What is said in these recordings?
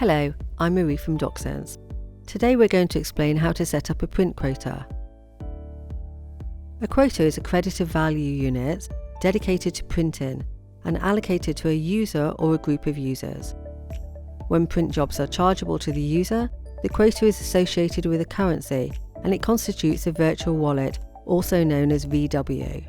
Hello, I'm Marie from DocSense. Today we're going to explain how to set up a print quota. A quota is a credited value unit dedicated to printing and allocated to a user or a group of users. When print jobs are chargeable to the user, the quota is associated with a currency and it constitutes a virtual wallet, also known as VW.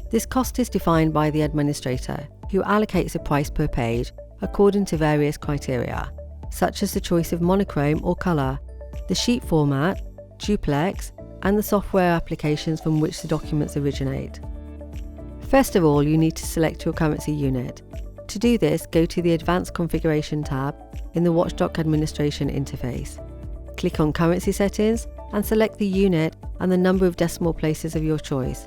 This cost is defined by the administrator, who allocates a price per page according to various criteria, such as the choice of monochrome or colour, the sheet format, duplex, and the software applications from which the documents originate. First of all, you need to select your currency unit. To do this, go to the Advanced Configuration tab in the Watchdog Administration interface. Click on Currency Settings and select the unit and the number of decimal places of your choice.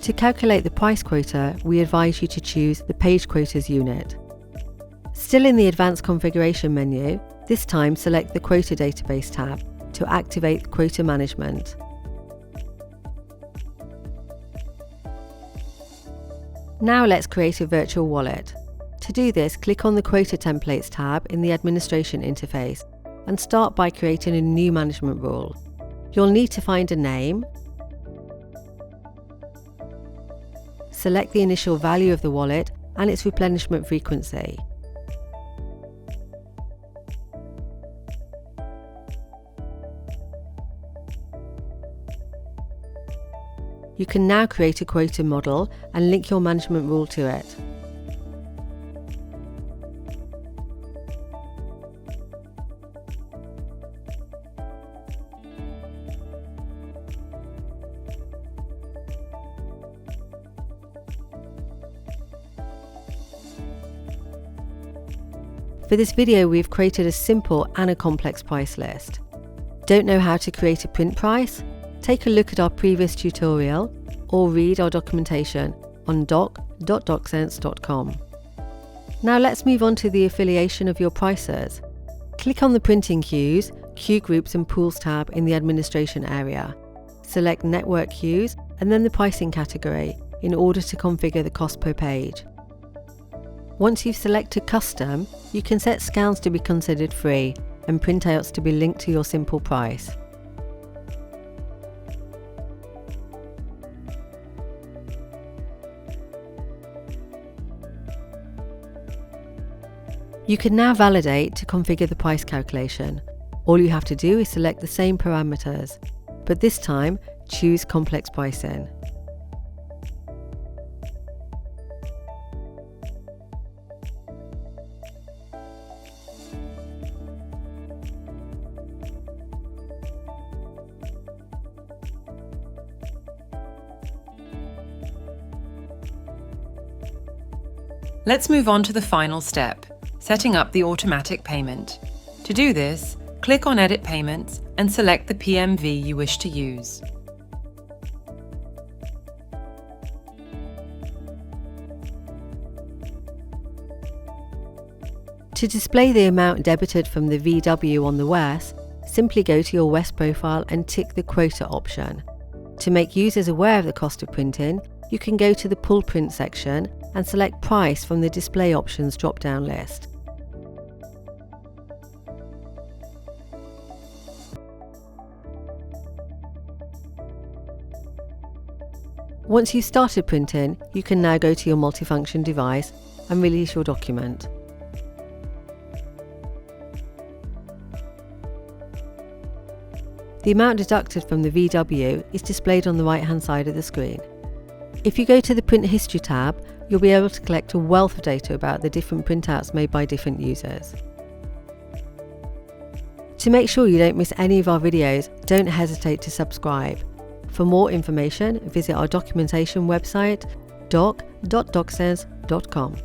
To calculate the price quota, we advise you to choose the Page Quotas unit. Still in the Advanced Configuration menu, this time select the Quota Database tab to activate Quota Management. Now let's create a virtual wallet. To do this, click on the Quota Templates tab in the Administration interface and start by creating a new management rule. You'll need to find a name, select the initial value of the wallet and its replenishment frequency. You can now create a quota model and link your management rule to it. For this video, we've created a simple and a complex price list. Don't know how to create a print price? Take a look at our previous tutorial or read our documentation on doc.docsense.com. Now let's move on to the affiliation of your prices. Click on the Printing Queues, Queue Groups and Pools tab in the Administration area. Select Network Queues and then the Pricing category in order to configure the cost per page. Once you've selected Custom, you can set scans to be considered free and printouts to be linked to your simple price. You can now validate to configure the price calculation. All you have to do is select the same parameters, but this time choose Complex Pricing. Let's move on to the final step, setting up the automatic payment. To do this, click on Edit Payments and select the PMV you wish to use. To display the amount debited from the VW on the WES, simply go to your WES profile and tick the Quota option. To make users aware of the cost of printing, you can go to the Pull Print section and select Price from the Display Options drop-down list. Once you've started printing, you can now go to your multifunction device and release your document. The amount deducted from the VW is displayed on the right-hand side of the screen. If you go to the Print History tab, you'll be able to collect a wealth of data about the different printouts made by different users. To make sure you don't miss any of our videos, don't hesitate to subscribe. For more information, visit our documentation website doc.docsense.com.